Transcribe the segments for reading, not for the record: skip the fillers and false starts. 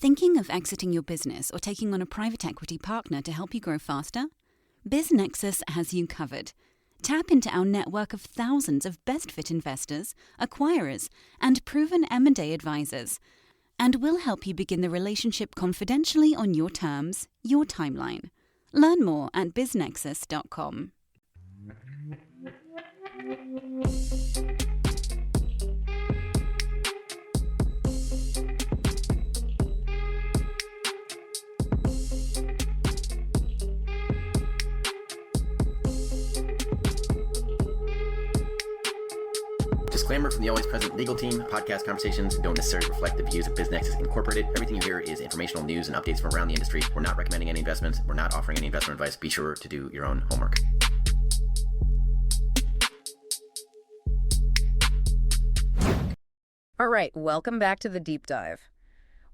Thinking of exiting your business or taking on a private equity partner to help you grow faster? BizNexus has you covered. Tap into our network of thousands of best-fit investors, acquirers, and proven M&A advisors, and we'll help you begin the relationship confidentially on your terms, your timeline. Learn more at biznexus.com. Disclaimer from the always present legal team. Podcast conversations don't necessarily reflect the views of BizNexus Incorporated. Everything you hear is informational news and updates from around the industry. We're not recommending any investments. We're not offering any investment advice. Be sure to do your own homework. All right, welcome back to the deep dive.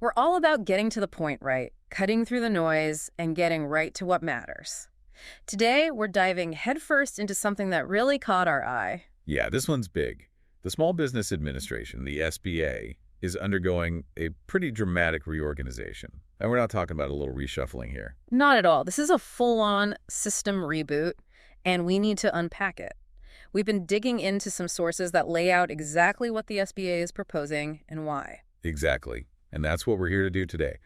We're all about getting to the point, right? Cutting through the noise and getting right to what matters. Today, we're diving headfirst into something that really caught our eye. Yeah, this one's big. The Small Business Administration, the SBA, is undergoing a pretty dramatic reorganization. And we're not talking about a little reshuffling here. Not at all. This is a full-on system reboot, and we need to unpack it. We've been digging into some sources that lay out exactly what the SBA is proposing and why. Exactly. And that's what we're here to do today.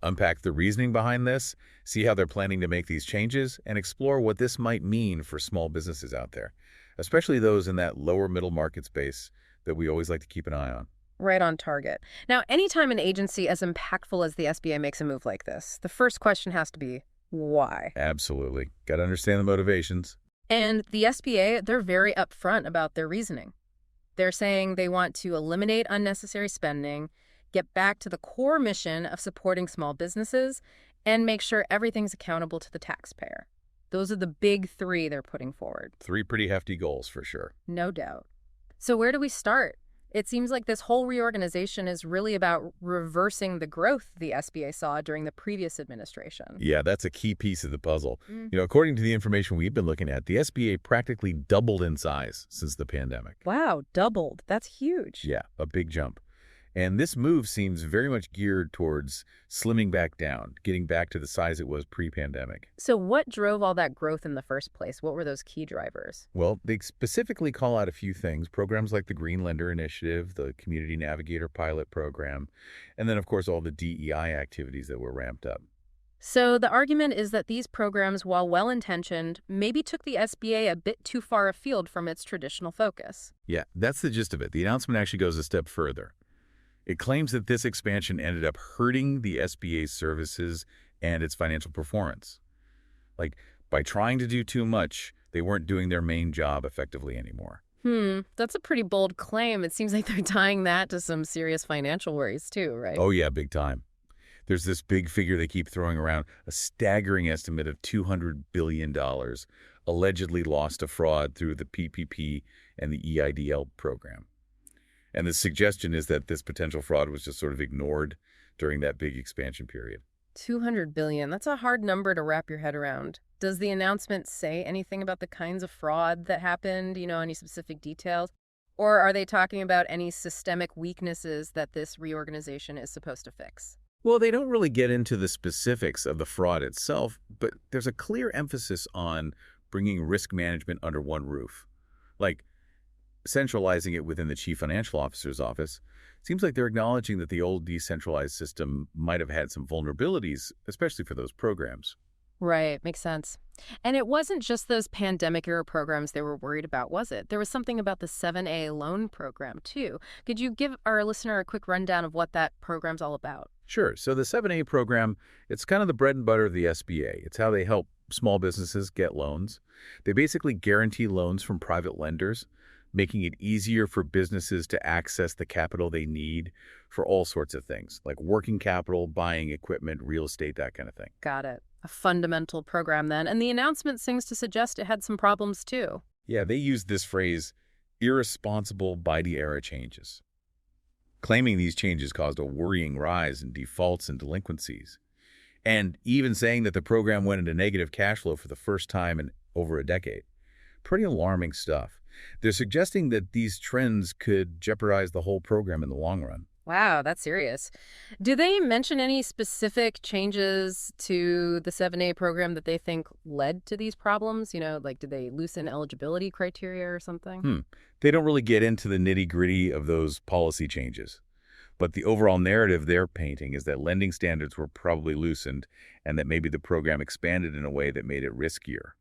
Unpack the reasoning behind this, see how they're planning to make these changes, and explore what this might mean for small businesses out there, especially those in that lower middle market space that we always like to keep an eye on. Right on target. Now, anytime an agency as impactful as the SBA makes a move like this, the first question has to be, why? Absolutely. Got to understand the motivations. And the SBA, they're very upfront about their reasoning. They're saying they want to eliminate unnecessary spending, get back to the core mission of supporting small businesses, and make sure everything's accountable to the taxpayer. Those are the big three they're putting forward. Three pretty hefty goals for sure. No doubt. So where do we start? It seems like this whole reorganization is really about reversing the growth the SBA saw during the previous administration. Yeah, that's a key piece of the puzzle. According to the information we've been looking at, the SBA practically doubled in size since the pandemic. Wow, doubled. That's huge. Yeah, a big jump. And this move seems very much geared towards slimming back down, getting back to the size it was pre-pandemic. So what drove all that growth in the first place? What were those key drivers? Well, they specifically call out a few things, programs like the Green Lender Initiative, the Community Navigator Pilot Program, and then, of course, all the DEI activities that were ramped up. So the argument is that these programs, while well-intentioned, maybe took the SBA a bit too far afield from its traditional focus. Yeah, that's the gist of it. The announcement actually goes a step further. It claims that this expansion ended up hurting the SBA's services and its financial performance. Like, by trying to do too much, they weren't doing their main job effectively anymore. That's a pretty bold claim. It seems like they're tying that to some serious financial worries too, right? Oh yeah, big time. There's this big figure they keep throwing around, a staggering estimate of $200 billion allegedly lost to fraud through the PPP and the EIDL program. And the suggestion is that this potential fraud was just sort of ignored during that big expansion period. $200 billion. That's a hard number to wrap your head around. Does the announcement say anything about the kinds of fraud that happened, any specific details? Or are they talking about any systemic weaknesses that this reorganization is supposed to fix? Well, they don't really get into the specifics of the fraud itself, but there's a clear emphasis on bringing risk management under one roof. Like, centralizing it within the chief financial officer's office. Seems like they're acknowledging that the old decentralized system might have had some vulnerabilities, especially for those programs. Right, makes sense. And it wasn't just those pandemic-era programs they were worried about, was it? There was something about the 7A loan program, too. Could you give our listener a quick rundown of what that program's all about? Sure. So the 7A program, it's kind of the bread and butter of the SBA. It's how they help small businesses get loans. They basically guarantee loans from private lenders, making it easier for businesses to access the capital they need for all sorts of things, like working capital, buying equipment, real estate, that kind of thing. Got it. A fundamental program then. And the announcement seems to suggest it had some problems too. Yeah, they used this phrase, irresponsible by-the-era changes, claiming these changes caused a worrying rise in defaults and delinquencies, and even saying that the program went into negative cash flow for the first time in over a decade. Pretty alarming stuff. They're suggesting that these trends could jeopardize the whole program in the long run. Wow, that's serious. Do they mention any specific changes to the 7A program that they think led to these problems? Like did they loosen eligibility criteria or something? They don't really get into the nitty-gritty of those policy changes. But the overall narrative they're painting is that lending standards were probably loosened and that maybe the program expanded in a way that made it riskier.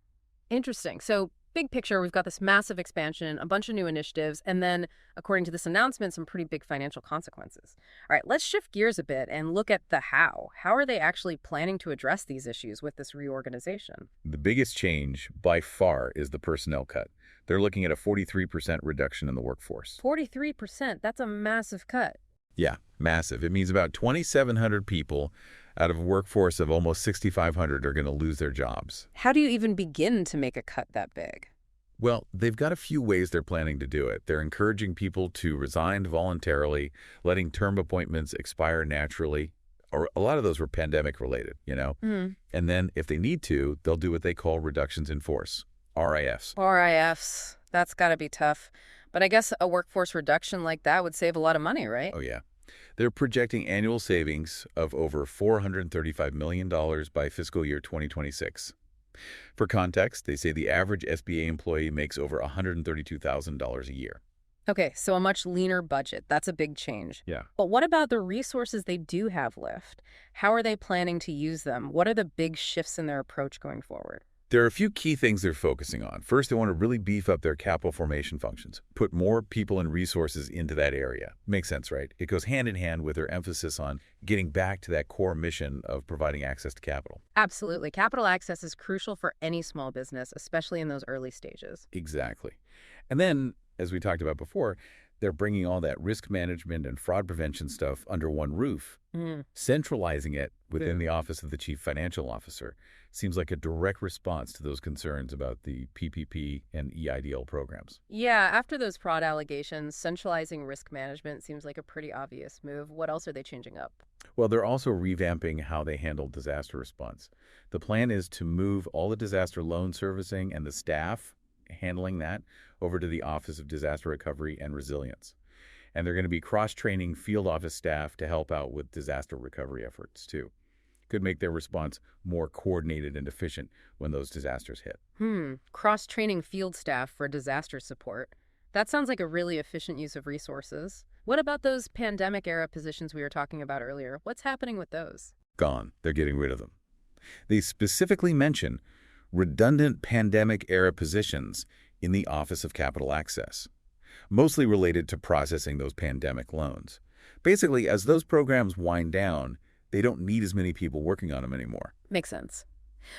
Interesting. So big picture, we've got this massive expansion, a bunch of new initiatives, and then, according to this announcement, some pretty big financial consequences. All right, let's shift gears a bit and look at the how. How are they actually planning to address these issues with this reorganization? The biggest change, by far, is the personnel cut. They're looking at a 43% reduction in the workforce. 43%, that's a massive cut. Yeah, massive. It means about 2,700 people out of a workforce of almost 6,500 are going to lose their jobs. How do you even begin to make a cut that big? Well, they've got a few ways they're planning to do it. They're encouraging people to resign voluntarily, letting term appointments expire naturally, or a lot of those were pandemic related, And then if they need to, they'll do what they call reductions in force, RIFs. RIFs, that's got to be tough. But I guess a workforce reduction like that would save a lot of money, right? Oh, yeah. They're projecting annual savings of over $435 million by fiscal year 2026. For context, they say the average SBA employee makes over $132,000 a year. Okay, so a much leaner budget. That's a big change. Yeah. But what about the resources they do have left? How are they planning to use them? What are the big shifts in their approach going forward? There are a few key things they're focusing on. First, they want to really beef up their capital formation functions, put more people and resources into that area. Makes sense, right? It goes hand in hand with their emphasis on getting back to that core mission of providing access to capital. Absolutely. Capital access is crucial for any small business, especially in those early stages. Exactly. And then, as we talked about before, they're bringing all that risk management and fraud prevention stuff under one roof. Centralizing it within the Office of the Chief Financial Officer seems like a direct response to those concerns about the PPP and EIDL programs. Yeah, after those fraud allegations, centralizing risk management seems like a pretty obvious move. What else are they changing up? Well, they're also revamping how they handle disaster response. The plan is to move all the disaster loan servicing and the staff handling that over to the Office of Disaster Recovery and Resilience. And they're going to be cross-training field office staff to help out with disaster recovery efforts, too. Could make their response more coordinated and efficient when those disasters hit. Cross-training field staff for disaster support. That sounds like a really efficient use of resources. What about those pandemic-era positions we were talking about earlier? What's happening with those? Gone. They're getting rid of them. They specifically mention redundant pandemic-era positions in the Office of Capital Access, mostly related to processing those pandemic loans. Basically, as those programs wind down, they don't need as many people working on them anymore. Makes sense.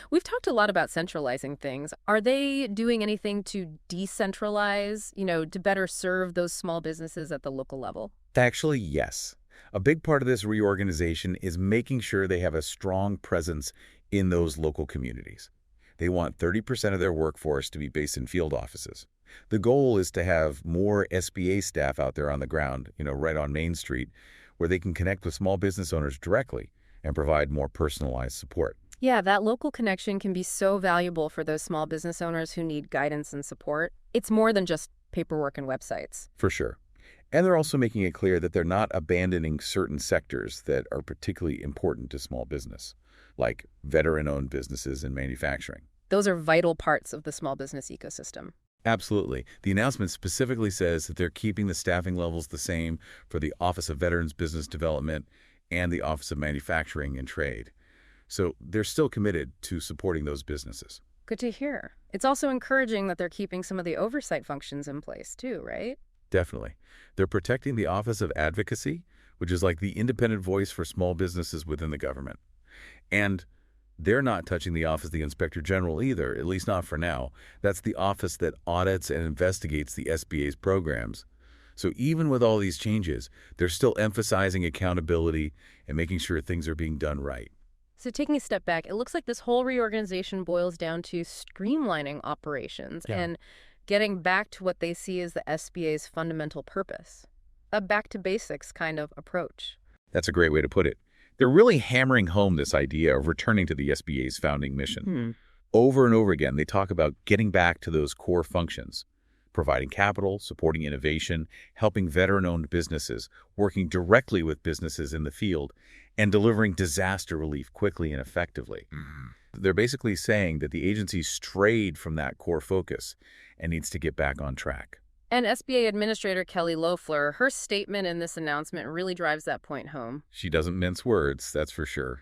We've talked a lot about centralizing things. Are they doing anything to decentralize, to better serve those small businesses at the local level? Actually, yes. A big part of this reorganization is making sure they have a strong presence in those local communities. They want 30% of their workforce to be based in field offices. The goal is to have more SBA staff out there on the ground, right on Main Street, where they can connect with small business owners directly and provide more personalized support. Yeah, that local connection can be so valuable for those small business owners who need guidance and support. It's more than just paperwork and websites. For sure. And they're also making it clear that they're not abandoning certain sectors that are particularly important to small business, like veteran-owned businesses and manufacturing. Those are vital parts of the small business ecosystem. Absolutely. The announcement specifically says that they're keeping the staffing levels the same for the Office of Veterans Business Development and the Office of Manufacturing and Trade. So they're still committed to supporting those businesses. Good to hear. It's also encouraging that they're keeping some of the oversight functions in place too, right? Definitely. They're protecting the Office of Advocacy, which is like the independent voice for small businesses within the government. And they're not touching the Office of the Inspector General either, at least not for now. That's the office that audits and investigates the SBA's programs. So even with all these changes, they're still emphasizing accountability and making sure things are being done right. So taking a step back, it looks like this whole reorganization boils down to streamlining operations and getting back to what they see as the SBA's fundamental purpose. A back-to-basics kind of approach. That's a great way to put it. They're really hammering home this idea of returning to the SBA's founding mission. Over and over again, they talk about getting back to those core functions, providing capital, supporting innovation, helping veteran-owned businesses, working directly with businesses in the field, and delivering disaster relief quickly and effectively. They're basically saying that the agency strayed from that core focus and needs to get back on track. And SBA Administrator Kelly Loeffler, her statement in this announcement really drives that point home. She doesn't mince words, that's for sure.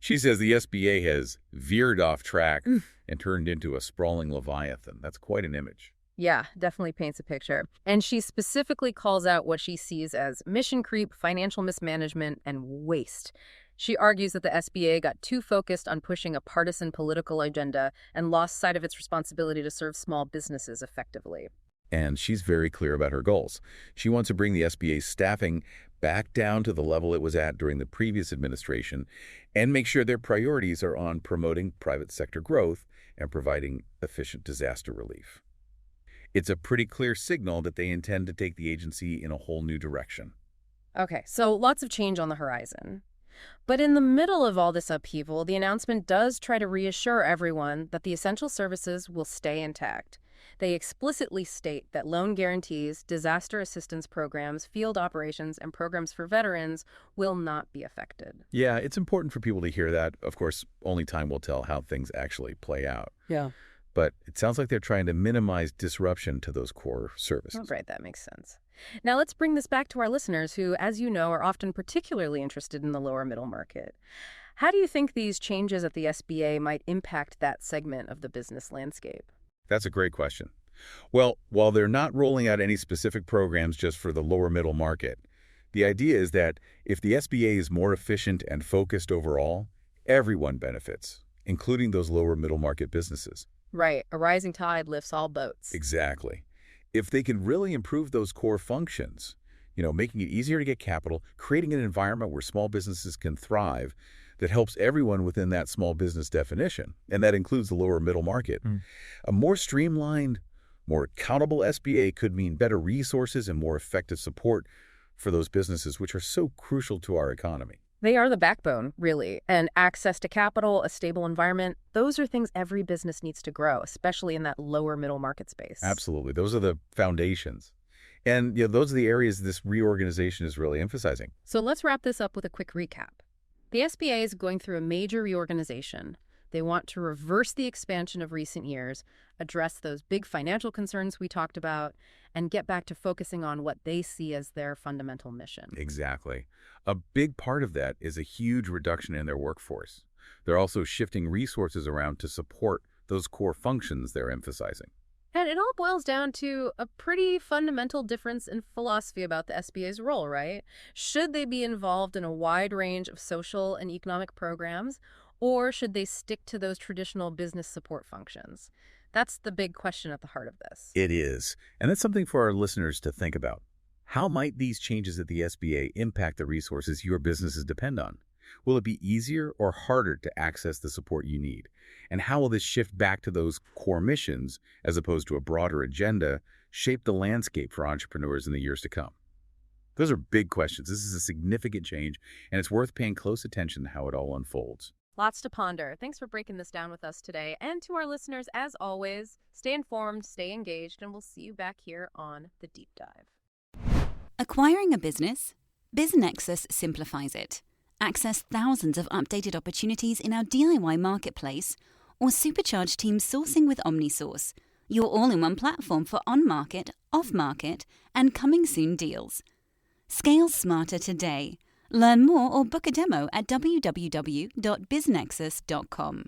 She says the SBA has veered off track and turned into a sprawling leviathan. That's quite an image. Yeah, definitely paints a picture. And she specifically calls out what she sees as mission creep, financial mismanagement, and waste. She argues that the SBA got too focused on pushing a partisan political agenda and lost sight of its responsibility to serve small businesses effectively. And she's very clear about her goals. She wants to bring the SBA's staffing back down to the level it was at during the previous administration and make sure their priorities are on promoting private sector growth and providing efficient disaster relief. It's a pretty clear signal that they intend to take the agency in a whole new direction. Okay, so lots of change on the horizon. But in the middle of all this upheaval, the announcement does try to reassure everyone that the essential services will stay intact. They explicitly state that loan guarantees, disaster assistance programs, field operations, and programs for veterans will not be affected. Yeah, it's important for people to hear that. Of course, only time will tell how things actually play out. Yeah. But it sounds like they're trying to minimize disruption to those core services. Right, that makes sense. Now let's bring this back to our listeners who, as you know, are often particularly interested in the lower middle market. How do you think these changes at the SBA might impact that segment of the business landscape? That's a great question. Well, while they're not rolling out any specific programs just for the lower middle market, the idea is that if the SBA is more efficient and focused overall, everyone benefits, including those lower middle market businesses. Right. A rising tide lifts all boats. Exactly. If they can really improve those core functions, making it easier to get capital, creating an environment where small businesses can thrive that helps everyone within that small business definition, and that includes the lower middle market, a more streamlined, more accountable SBA could mean better resources and more effective support for those businesses, which are so crucial to our economy. They are the backbone, really, and access to capital, a stable environment, those are things every business needs to grow, especially in that lower middle market space. Absolutely. Those are the foundations. And those are the areas this reorganization is really emphasizing. So let's wrap this up with a quick recap. The SBA is going through a major reorganization. They want to reverse the expansion of recent years, address those big financial concerns we talked about, and get back to focusing on what they see as their fundamental mission. Exactly. A big part of that is a huge reduction in their workforce. They're also shifting resources around to support those core functions they're emphasizing. And it all boils down to a pretty fundamental difference in philosophy about the SBA's role, right? Should they be involved in a wide range of social and economic programs, or should they stick to those traditional business support functions? That's the big question at the heart of this. It is. And that's something for our listeners to think about. How might these changes at the SBA impact the resources your businesses depend on? Will it be easier or harder to access the support you need? And how will this shift back to those core missions, as opposed to a broader agenda, shape the landscape for entrepreneurs in the years to come? Those are big questions. This is a significant change, and it's worth paying close attention to how it all unfolds. Lots to ponder. Thanks for breaking this down with us today. And to our listeners, as always, stay informed, stay engaged, and we'll see you back here on The Deep Dive. Acquiring a business? BizNexus simplifies it. Access thousands of updated opportunities in our DIY marketplace, or supercharge team sourcing with OmniSource, your all-in-one platform for on-market, off-market, and coming-soon deals. Scale smarter today. Learn more or book a demo at www.biznexus.com.